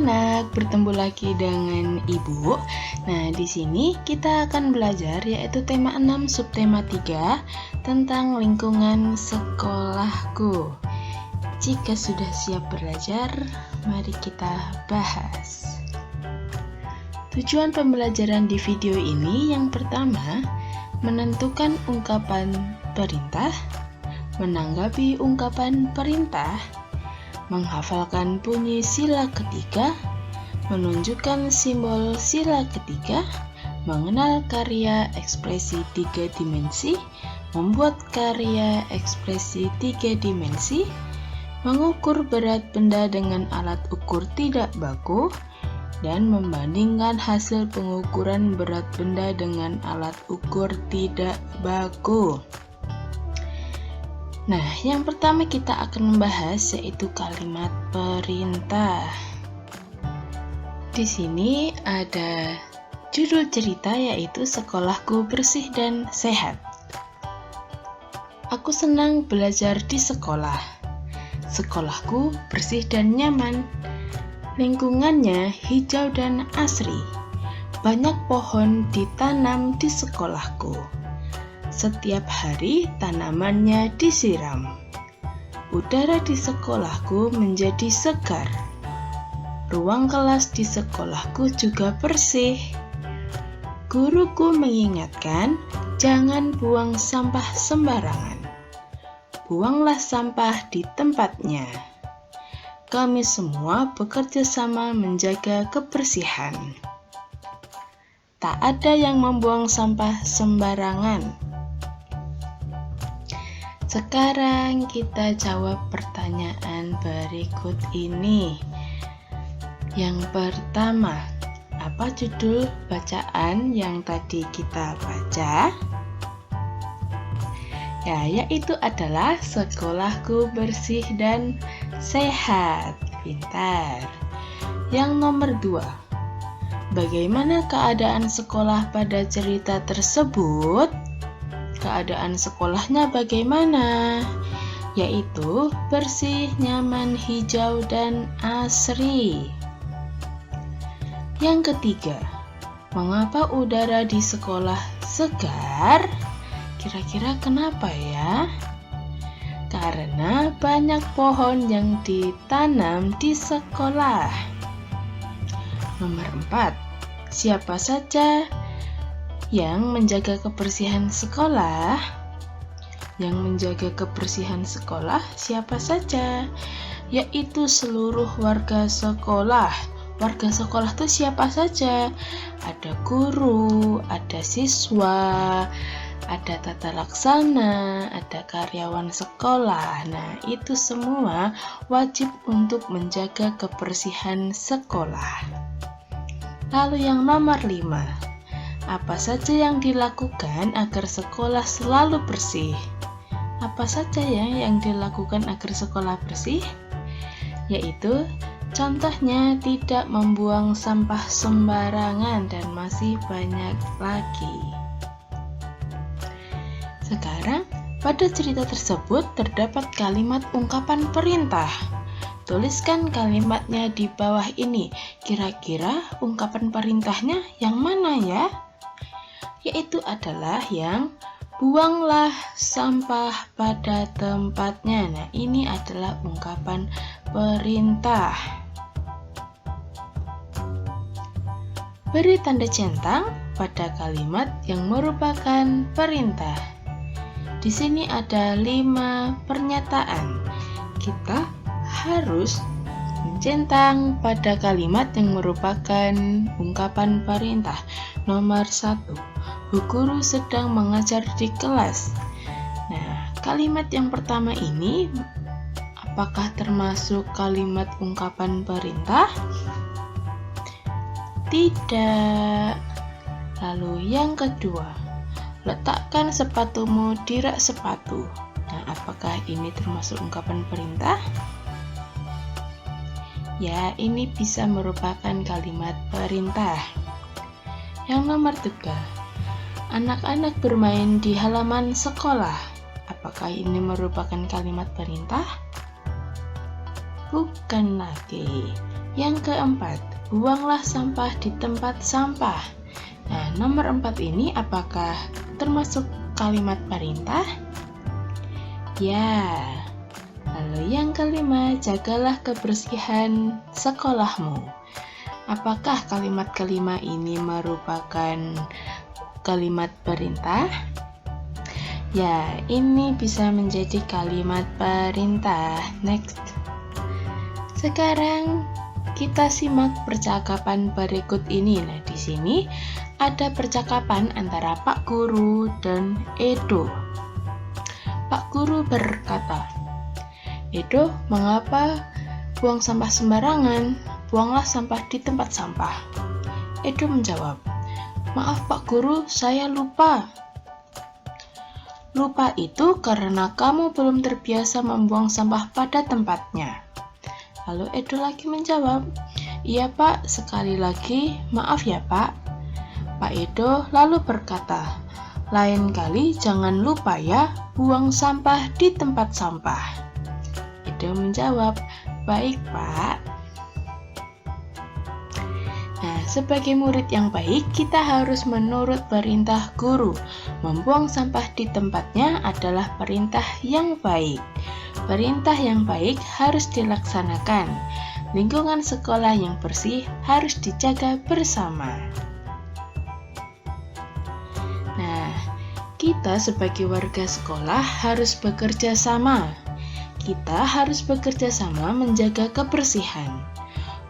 anak-anak, bertemu lagi dengan Ibu. Nah, di sini kita akan belajar yaitu tema 6 subtema 3 tentang lingkungan sekolahku. Jika sudah siap belajar, mari kita bahas. Tujuan pembelajaran di video ini yang pertama, menentukan ungkapan perintah, menanggapi ungkapan perintah, menghafalkan bunyi sila ketiga, menunjukkan simbol sila ketiga, mengenal karya ekspresi 3 dimensi, membuat karya ekspresi 3 dimensi, mengukur berat benda dengan alat ukur tidak baku, dan membandingkan hasil pengukuran berat benda dengan alat ukur tidak baku. Nah, yang pertama kita akan membahas yaitu kalimat perintah. Di sini ada judul cerita yaitu Sekolahku Bersih dan Sehat. Aku senang belajar di sekolah. Sekolahku bersih dan nyaman. Lingkungannya hijau dan asri. Banyak pohon ditanam di sekolahku. Setiap hari tanamannya disiram. Udara di sekolahku menjadi segar. Ruang kelas di sekolahku juga bersih. Guruku mengingatkan, jangan buang sampah sembarangan. Buanglah sampah di tempatnya. Kami semua bekerja sama menjaga kebersihan. Tak ada yang membuang sampah sembarangan. Sekarang kita jawab pertanyaan berikut ini. Yang pertama, apa judul bacaan yang tadi kita baca? Ya, yaitu adalah Sekolahku Bersih dan Sehat. Pintar. Yang nomor 2, bagaimana keadaan sekolah pada cerita tersebut? Keadaan sekolahnya bagaimana? Yaitu bersih, nyaman, hijau, dan asri. Yang ketiga, mengapa udara di sekolah segar? Kira-kira kenapa ya? Karena banyak pohon yang ditanam di sekolah. Nomor 4, siapa saja yang menjaga kebersihan sekolah? Yang menjaga kebersihan sekolah siapa saja? Yaitu seluruh warga sekolah. Warga sekolah itu siapa saja? Ada guru, ada siswa, ada tata laksana, ada karyawan sekolah. Nah, itu semua wajib untuk menjaga kebersihan sekolah. Lalu yang nomor 5, apa saja yang dilakukan agar sekolah selalu bersih? Apa saja ya yang dilakukan agar sekolah bersih? Yaitu contohnya tidak membuang sampah sembarangan dan masih banyak lagi. Sekarang, pada cerita tersebut terdapat kalimat ungkapan perintah. Tuliskan kalimatnya di bawah ini. Kira-kira ungkapan perintahnya yang mana ya? Yaitu adalah yang buanglah sampah pada tempatnya. Nah, ini adalah ungkapan perintah. Beri tanda centang pada kalimat yang merupakan perintah. Di sini ada 5 pernyataan. Kita harus mencentang pada kalimat yang merupakan ungkapan perintah. Nomor 1, Bu Guru sedang mengajar di kelas. Nah, kalimat yang pertama ini apakah termasuk kalimat ungkapan perintah? Tidak. Lalu yang kedua, letakkan sepatumu di rak sepatu. Nah, apakah ini termasuk ungkapan perintah? Ya, ini bisa merupakan kalimat perintah. Yang nomor 3, anak-anak bermain di halaman sekolah. Apakah ini merupakan kalimat perintah? Bukan lagi. Yang keempat, buanglah sampah di tempat sampah. Nah, nomor 4 ini apakah termasuk kalimat perintah? Ya. Lalu yang kelima, jagalah kebersihan sekolahmu. Apakah kalimat kelima ini merupakan kalimat perintah? Ya, ini bisa menjadi kalimat perintah. Next. Sekarang kita simak percakapan berikut ini. Nah, di sini ada percakapan antara Pak Guru dan Edo. Pak Guru berkata, "Edo, mengapa buang sampah sembarangan? Buanglah sampah di tempat sampah." Edo menjawab, "Maaf Pak Guru, saya lupa." "Lupa itu karena kamu belum terbiasa membuang sampah pada tempatnya." Lalu Edo lagi menjawab, "Iya Pak, sekali lagi, maaf ya Pak." Pak Edo lalu berkata, "Lain kali jangan lupa ya, buang sampah di tempat sampah." Edo menjawab, "Baik Pak." Nah, sebagai murid yang baik, kita harus menurut perintah guru. Membuang sampah di tempatnya adalah perintah yang baik. Perintah yang baik harus dilaksanakan. Lingkungan sekolah yang bersih harus dijaga bersama. Nah, kita sebagai warga sekolah harus bekerja sama. Kita harus bekerja sama menjaga kebersihan.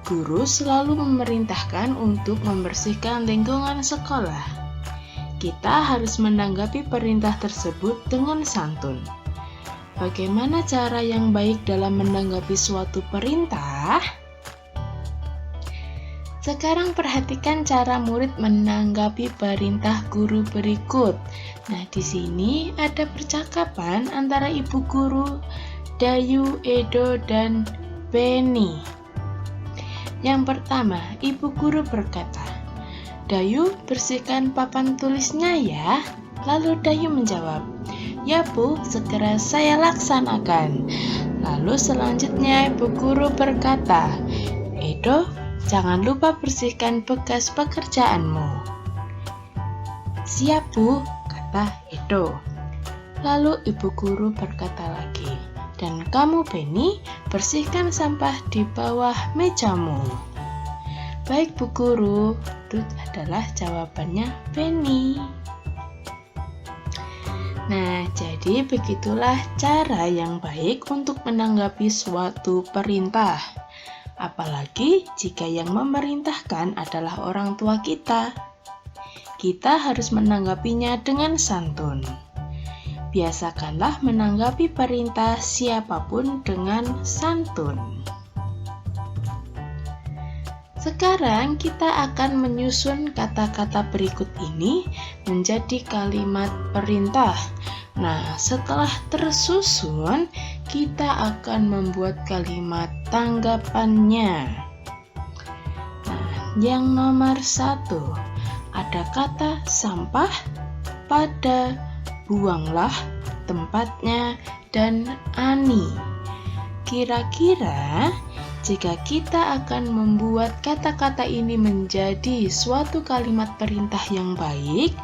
Guru selalu memerintahkan untuk membersihkan lingkungan sekolah. Kita harus menanggapi perintah tersebut dengan santun. Bagaimana cara yang baik dalam menanggapi suatu perintah? Sekarang perhatikan cara murid menanggapi perintah guru berikut. Nah, di sini ada percakapan antara ibu guru Dayu, Edo, dan Benny. Yang pertama, ibu guru berkata, "Dayu, bersihkan papan tulisnya ya." Lalu Dayu menjawab, "Ya Bu, segera saya laksanakan." Lalu selanjutnya ibu guru berkata, "Edo, jangan lupa bersihkan bekas pekerjaanmu." "Siap Bu," kata Edo. Lalu ibu guru berkata lagi, "Dan kamu Benny, bersihkan sampah di bawah mejamu." "Baik Bu Guru," itu adalah jawabannya Benny. Nah, jadi begitulah cara yang baik untuk menanggapi suatu perintah. Apalagi jika yang memerintahkan adalah orang tua kita. Kita harus menanggapinya dengan santun. Biasakanlah menanggapi perintah siapapun dengan santun. Sekarang kita akan menyusun kata-kata berikut ini menjadi kalimat perintah. Nah, setelah tersusun, kita akan membuat kalimat tanggapannya. Nah, yang nomor 1, ada kata sampah pada buanglah, tempatnya, dan ani. Kira-kira jika kita akan membuat kata-kata ini menjadi suatu kalimat perintah yang baik,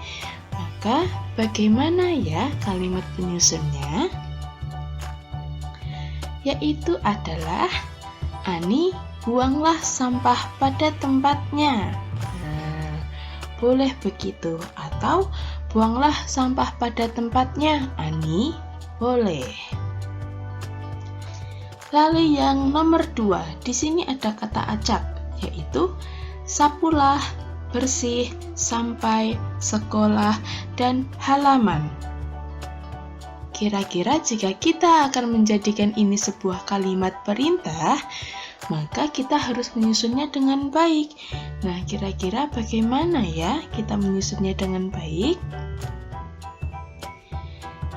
maka bagaimana ya kalimat penyusunnya? Yaitu adalah, "Ani, buanglah sampah pada tempatnya." Nah, boleh begitu, atau "Buanglah sampah pada tempatnya, Ani." Boleh. Lalu yang nomor 2, di sini ada kata acak, yaitu sapulah, bersih, sampai, sekolah, dan halaman. Kira-kira jika kita akan menjadikan ini sebuah kalimat perintah, maka kita harus menyusunnya dengan baik. Nah, kira-kira bagaimana ya kita menyusunnya dengan baik?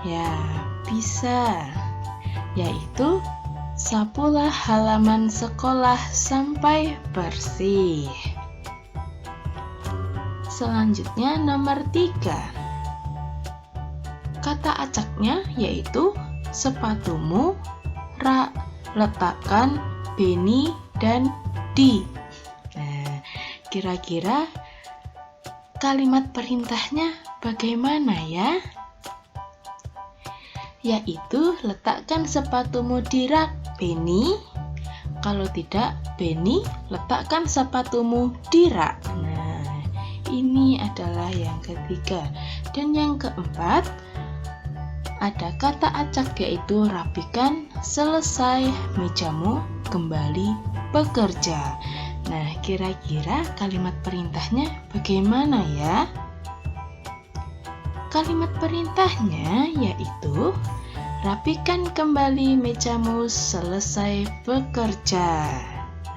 Ya, bisa. Yaitu, sapulah halaman sekolah sampai bersih. Selanjutnya nomor 3. Kata acaknya yaitu sepatumu, rak, letakkan, Benny, dan di. Nah, kira-kira kalimat perintahnya bagaimana ya? Yaitu letakkan sepatumu di rak, Beni. Kalau tidak, Beni, letakkan sepatumu di rak. Nah, ini adalah yang ketiga. Dan yang keempat, ada kata acak yaitu rapikan, selesai, mejamu, kembali bekerja. Nah, kira-kira kalimat perintahnya bagaimana ya? Kalimat perintahnya yaitu rapikan kembali mejamu, selesai bekerja.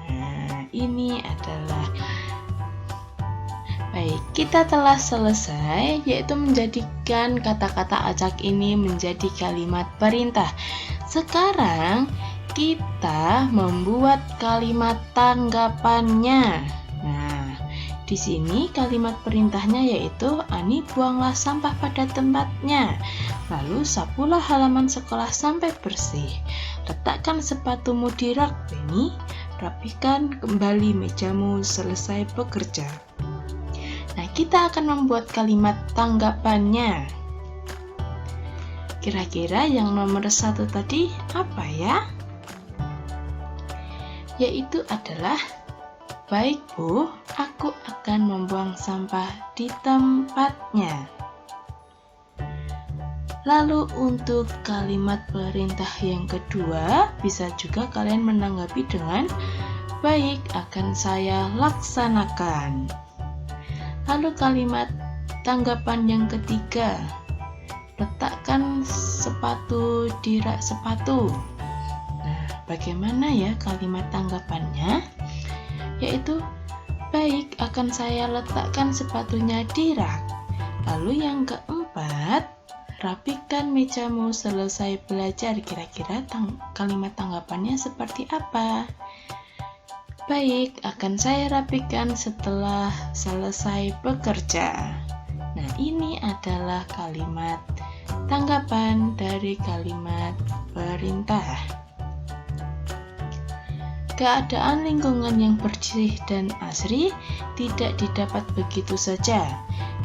Nah, ini adalah baik, kita telah selesai yaitu menjadikan kata-kata acak ini menjadi kalimat perintah. Sekarang kita membuat kalimat tanggapannya. Nah, di sini kalimat perintahnya yaitu Ani buanglah sampah pada tempatnya. Lalu sapulah halaman sekolah sampai bersih. Letakkan sepatumu di rak, Beni. Rapikan kembali mejamu, selesai bekerja. Nah, kita akan membuat kalimat tanggapannya. Kira-kira yang nomor 1 tadi apa ya? Yaitu adalah baik Bu, aku akan membuang sampah di tempatnya. Lalu untuk kalimat perintah yang kedua, bisa juga kalian menanggapi dengan baik, akan saya laksanakan. Lalu kalimat tanggapan yang ketiga, letakkan sepatu di rak sepatu. Nah, bagaimana ya kalimat tanggapannya? Yaitu baik, akan saya letakkan sepatunya di rak. Lalu yang keempat, rapikan mejamu, selesai belajar. Kira-kira kalimat tanggapannya seperti apa? Baik, akan saya rapikan setelah selesai bekerja. Nah, ini adalah kalimat tanggapan dari kalimat perintah. Keadaan lingkungan yang bersih dan asri tidak didapat begitu saja.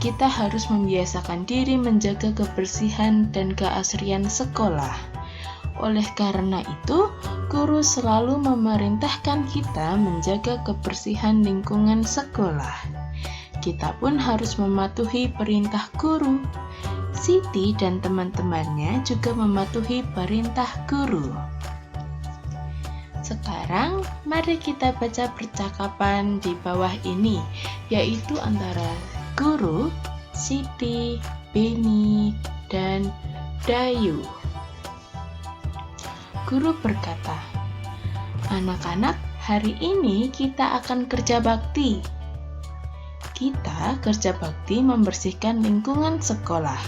Kita harus membiasakan diri menjaga kebersihan dan keasrian sekolah. Oleh karena itu, guru selalu memerintahkan kita menjaga kebersihan lingkungan sekolah. Kita pun harus mematuhi perintah guru. Siti dan teman-temannya juga mematuhi perintah guru. Sekarang, mari kita baca percakapan di bawah ini, yaitu antara guru, Siti, Beni, dan Dayu. Guru berkata, anak-anak, hari ini kita akan kerja bakti. Kita kerja bakti membersihkan lingkungan sekolah.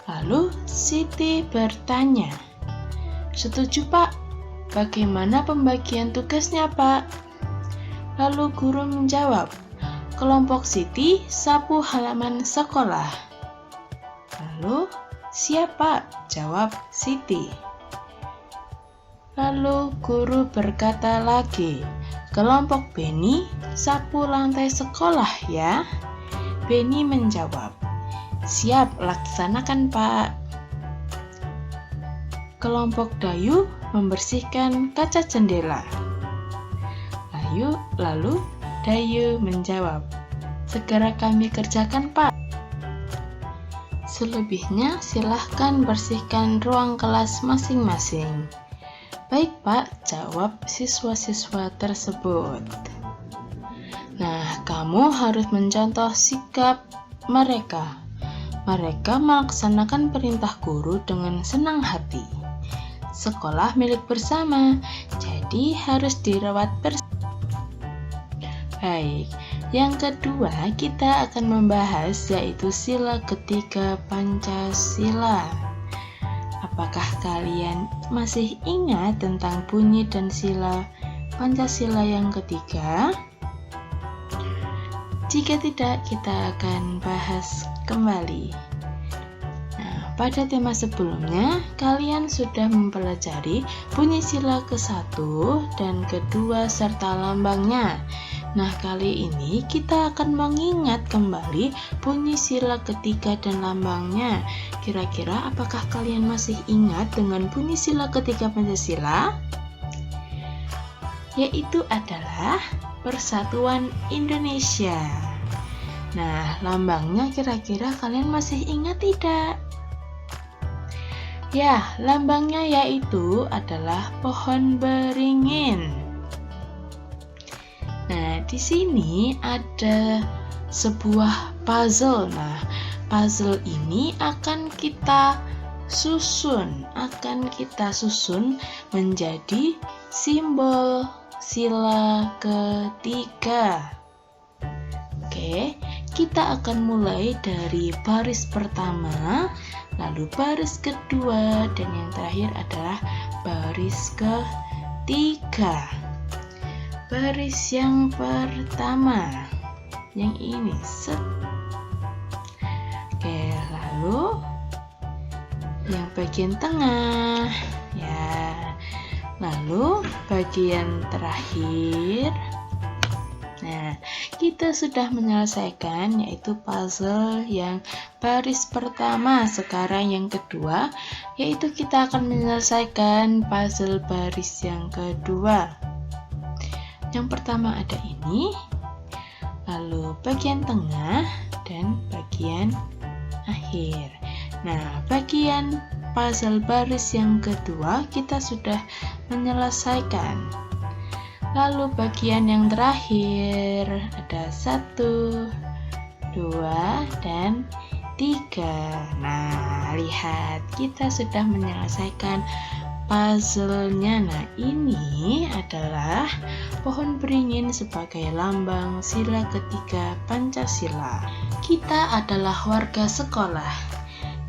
Lalu Siti bertanya, setuju Pak? Bagaimana pembagian tugasnya, Pak? Lalu guru menjawab, kelompok Siti sapu halaman sekolah. Lalu, siapa? Jawab Siti. Lalu guru berkata lagi, kelompok Beni sapu lantai sekolah ya. Beni menjawab, siap, laksanakan Pak. Kelompok Dayu membersihkan kaca jendela. Lalu Dayu menjawab, segera kami kerjakan Pak. Selebihnya silahkan bersihkan ruang kelas masing-masing. Baik Pak, jawab siswa-siswa tersebut. Nah, kamu harus mencontoh sikap mereka. Mereka melaksanakan perintah guru dengan senang hati. Sekolah milik bersama, jadi harus dirawat bersama. Baik, yang kedua kita akan membahas yaitu sila ketiga Pancasila. Apakah kalian masih ingat tentang bunyi dan sila Pancasila yang ketiga? Jika tidak, kita akan bahas kembali. Nah, pada tema sebelumnya kalian sudah mempelajari bunyi sila ke-1 dan ke-2 serta lambangnya. Nah, kali ini kita akan mengingat kembali bunyi sila ke-3 dan lambangnya. Kira-kira apakah kalian masih ingat dengan bunyi sila ke-3 Pancasila? Yaitu adalah Persatuan Indonesia. Nah, lambangnya kira-kira kalian masih ingat tidak? Ya, lambangnya yaitu adalah pohon beringin. Nah, di sini ada sebuah puzzle. Nah, puzzle ini akan kita susun menjadi simbol sila ketiga. Oke, kita akan mulai dari baris pertama, lalu baris kedua, dan yang terakhir adalah baris ketiga. Baris yang pertama, yang ini, set. Oke, lalu yang bagian tengah, ya. Lalu bagian terakhir. Nah, kita sudah menyelesaikan yaitu puzzle yang baris pertama. Sekarang yang kedua, yaitu kita akan menyelesaikan puzzle baris yang kedua. Yang pertama ada ini, lalu bagian tengah dan bagian akhir. Nah, bagian puzzle baris yang kedua kita sudah menyelesaikan. Lalu bagian yang terakhir ada 1, 2, dan 3. Nah, lihat, kita sudah menyelesaikan puzzle-nya. Nah, ini adalah pohon beringin sebagai lambang sila ketiga Pancasila. Kita adalah warga sekolah.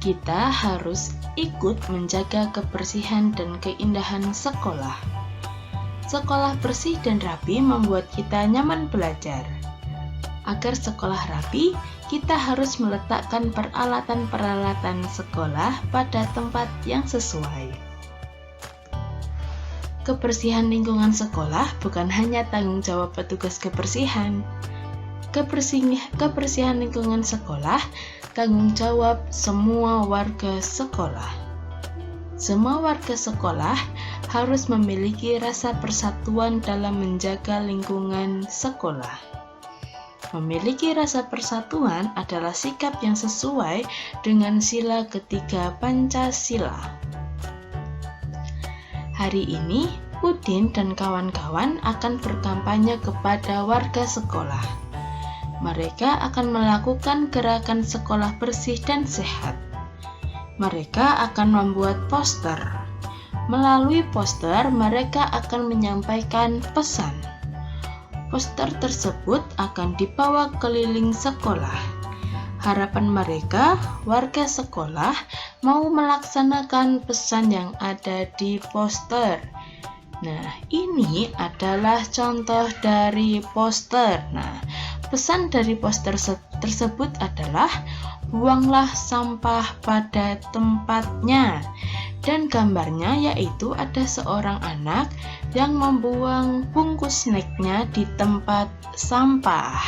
Kita harus ikut menjaga kebersihan dan keindahan sekolah. Sekolah bersih dan rapi membuat kita nyaman belajar. Agar sekolah rapi, kita harus meletakkan peralatan-peralatan sekolah pada tempat yang sesuai. Kebersihan lingkungan sekolah bukan hanya tanggung jawab petugas kebersihan. Kebersihan lingkungan sekolah tanggung jawab semua warga sekolah. Semua warga sekolah harus memiliki rasa persatuan dalam menjaga lingkungan sekolah. Memiliki rasa persatuan adalah sikap yang sesuai dengan sila ketiga Pancasila. Hari ini, Udin dan kawan-kawan akan berkampanye kepada warga sekolah. Mereka akan melakukan gerakan sekolah bersih dan sehat. Mereka akan membuat poster. Melalui poster, mereka akan menyampaikan pesan. Poster tersebut akan dibawa keliling sekolah. Harapan mereka, warga sekolah mau melaksanakan pesan yang ada di poster. Nah, ini adalah contoh dari poster. Nah, pesan dari poster tersebut adalah buanglah sampah pada tempatnya. Dan gambarnya yaitu ada seorang anak yang membuang bungkus snacknya di tempat sampah.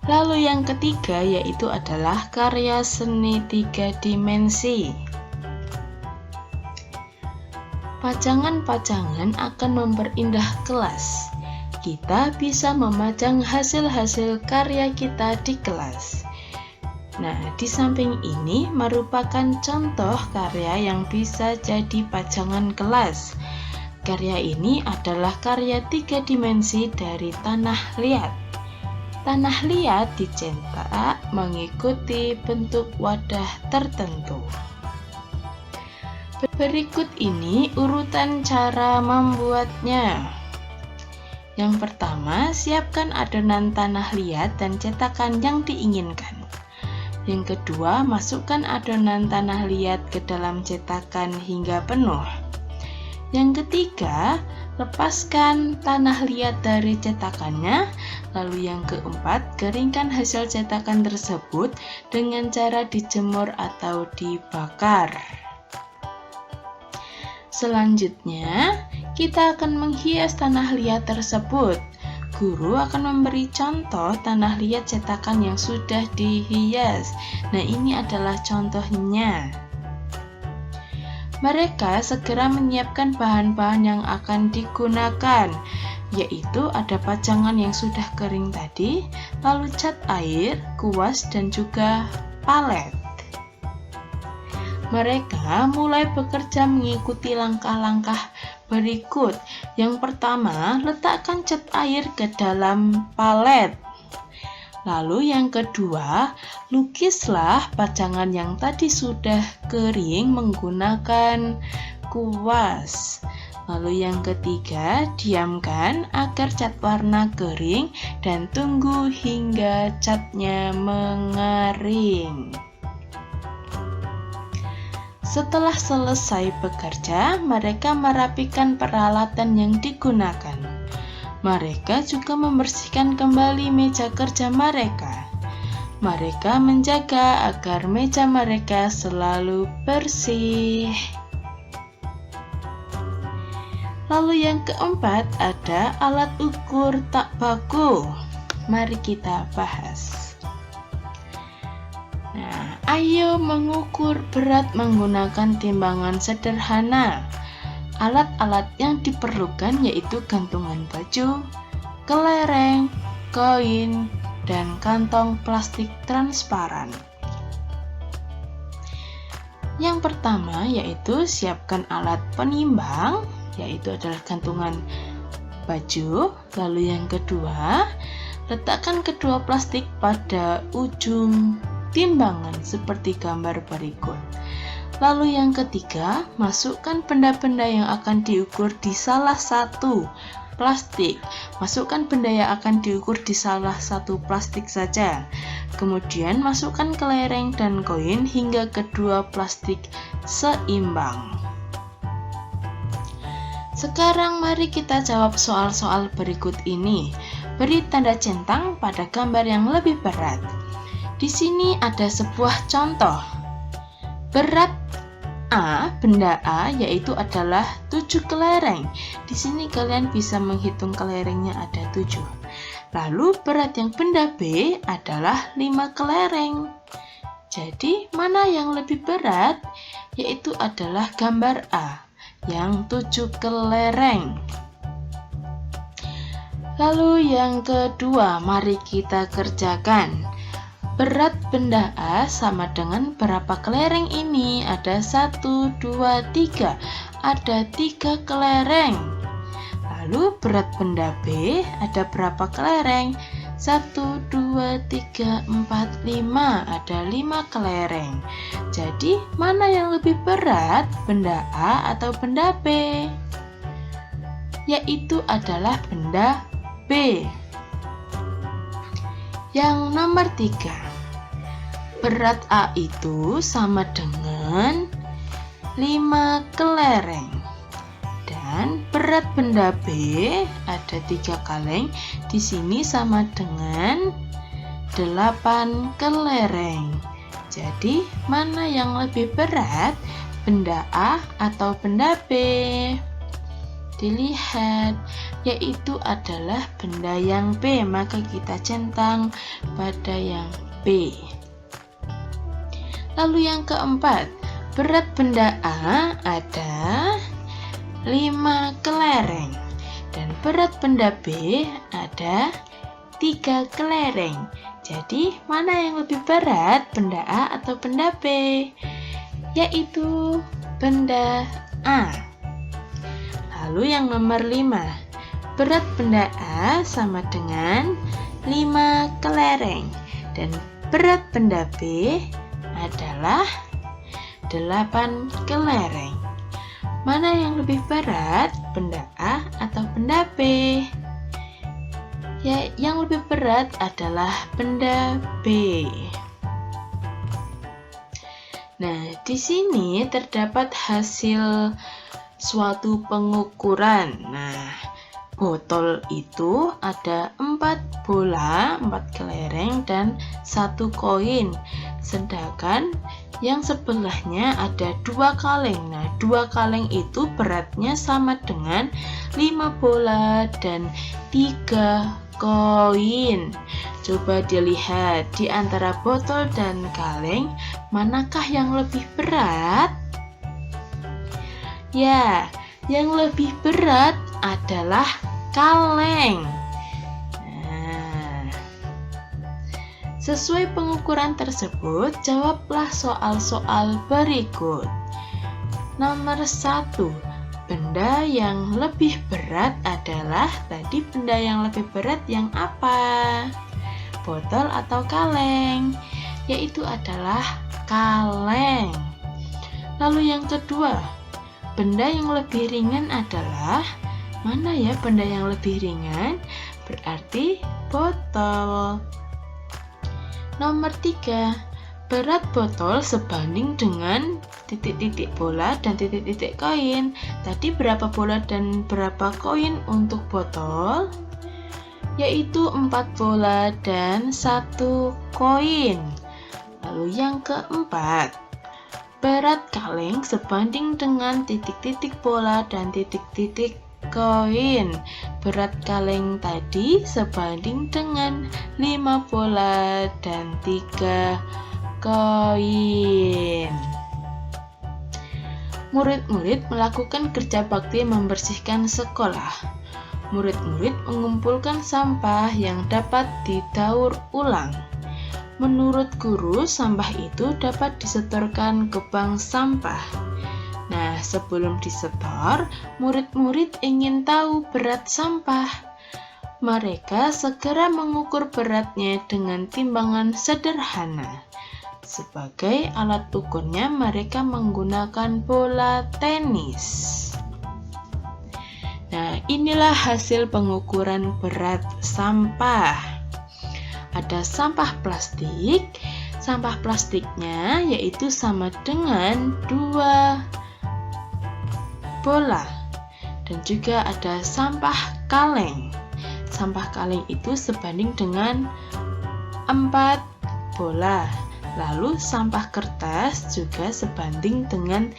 Lalu yang ketiga yaitu adalah karya seni 3 dimensi. Pajangan-pajangan akan memperindah kelas. Kita bisa memajang hasil-hasil karya kita di kelas. Nah, di samping ini merupakan contoh karya yang bisa jadi pajangan kelas. Karya ini adalah karya 3 dimensi dari tanah liat. Tanah liat dicetak mengikuti bentuk wadah tertentu. Berikut ini urutan cara membuatnya. Yang pertama, siapkan adonan tanah liat dan cetakan yang diinginkan. Yang kedua, masukkan adonan tanah liat ke dalam cetakan hingga penuh. Yang ketiga, lepaskan tanah liat dari cetakannya. Lalu yang keempat, dikeringkan hasil cetakan tersebut dengan cara dijemur atau dibakar. Selanjutnya, kita akan menghias tanah liat tersebut. Guru akan memberi contoh tanah liat cetakan yang sudah dihias. Nah, ini adalah contohnya. Mereka segera menyiapkan bahan-bahan yang akan digunakan, yaitu ada pajangan yang sudah kering tadi, lalu cat air, kuas, dan juga palet. Mereka mulai bekerja mengikuti langkah-langkah berikut. Yang pertama, letakkan cat air ke dalam palet. Lalu yang kedua, lukislah pajangan yang tadi sudah kering menggunakan kuas. Lalu yang ketiga, diamkan agar cat warna kering dan tunggu hingga catnya mengering. Setelah selesai bekerja, mereka merapikan peralatan yang digunakan. Mereka juga membersihkan kembali meja kerja mereka. Mereka menjaga agar meja mereka selalu bersih. Lalu yang keempat ada alat ukur tak baku. Mari kita bahas. Nah, ayo mengukur berat menggunakan timbangan sederhana. Alat-alat yang diperlukan yaitu gantungan baju, kelereng, koin, dan kantong plastik transparan. Yang pertama yaitu siapkan alat penimbang, yaitu adalah gantungan baju. Lalu yang kedua, letakkan kedua plastik pada ujung timbangan seperti gambar berikut. Lalu yang ketiga, masukkan benda-benda yang akan diukur di salah satu plastik. Masukkan benda yang akan diukur di salah satu plastik saja. Kemudian masukkan kelereng dan koin hingga kedua plastik seimbang. Sekarang mari kita jawab soal-soal berikut ini. Beri tanda centang pada gambar yang lebih berat. Di sini ada sebuah contoh. Berat A, benda A yaitu adalah 7 kelereng. Di sini kalian bisa menghitung kelerengnya ada 7. Lalu berat yang benda B adalah 5 kelereng. Jadi mana yang lebih berat? Yaitu adalah gambar A yang 7 kelereng. Lalu yang kedua, mari kita kerjakan. Berat benda A sama dengan berapa kelereng ini? Ada 1, 2, 3. Ada 3 kelereng. Lalu berat benda B ada berapa kelereng? 1, 2, 3, 4, 5. Ada 5 kelereng. Jadi mana yang lebih berat? Benda A atau benda B? Yaitu adalah benda B. Yang nomor 3. Berat A itu sama dengan 5 kelereng. Dan berat benda B ada 3 kaleng. Di sini sama dengan 8 kelereng. Jadi mana yang lebih berat? Benda A atau benda B? Dilihat, yaitu adalah benda yang B, maka kita centang pada yang B. Lalu yang keempat, berat benda A ada 5 kelereng dan berat benda B ada 3 kelereng. Jadi mana yang lebih berat, benda A atau benda B? Yaitu benda A. Lalu yang nomor 5, berat benda A sama dengan 5 kelereng dan berat benda B adalah 8 kelereng. Mana yang lebih berat, benda A atau benda B? Ya, yang lebih berat adalah benda B. Nah, di sini terdapat hasil suatu pengukuran. Nah, botol itu ada 4 bola, 4 kelereng, dan 1 koin. Sedangkan yang sebelahnya ada 2 kaleng. Nah, 2 kaleng itu beratnya sama dengan 5 bola dan 3 koin. Coba dilihat di antara botol dan kaleng, manakah yang lebih berat? Ya, yang lebih berat adalah kaleng. Nah, sesuai pengukuran tersebut, jawablah soal-soal berikut. Nomor 1. Benda yang lebih berat adalah, tadi benda yang lebih berat yang apa? Botol atau kaleng? Yaitu adalah kaleng. Lalu yang kedua, benda yang lebih ringan adalah, mana ya benda yang lebih ringan? Berarti botol. Nomor 3, berat botol sebanding dengan titik-titik bola dan titik-titik koin. Tadi berapa bola dan berapa koin untuk botol? Yaitu 4 bola dan 1 koin. Lalu yang keempat, berat kaleng sebanding dengan titik-titik bola dan titik-titik koin. Berat kaleng tadi sebanding dengan 5 bola dan 3 koin. Murid-murid melakukan kerja bakti membersihkan sekolah. Murid-murid mengumpulkan sampah yang dapat didaur ulang. Menurut guru, sampah itu dapat disetorkan ke bank sampah. Nah, sebelum disetor, murid-murid ingin tahu berat sampah. Mereka segera mengukur beratnya dengan timbangan sederhana. Sebagai alat ukurnya, mereka menggunakan bola tenis. Nah, inilah hasil pengukuran berat sampah. Ada sampah plastik. Sampah plastiknya yaitu sama dengan 2 bola. Dan juga ada sampah kaleng. Sampah kaleng itu sebanding dengan 4 bola. Lalu sampah kertas juga sebanding dengan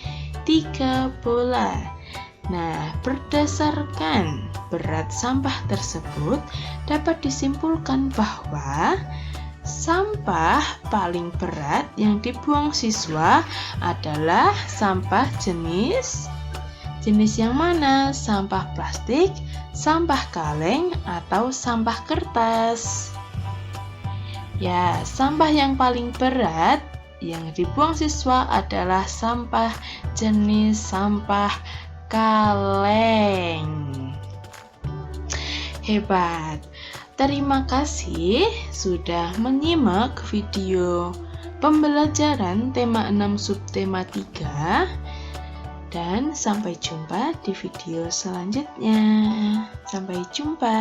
3 bola. Nah, berdasarkan berat sampah tersebut dapat disimpulkan bahwa sampah paling berat yang dibuang siswa adalah sampah jenis yang mana? Sampah plastik, sampah kaleng, atau sampah kertas? Ya, sampah yang paling berat yang dibuang siswa adalah sampah jenis sampah kaleng. Hebat. Terima kasih sudah menyimak video pembelajaran tema 6 subtema 3 dan sampai jumpa di video selanjutnya. Sampai jumpa.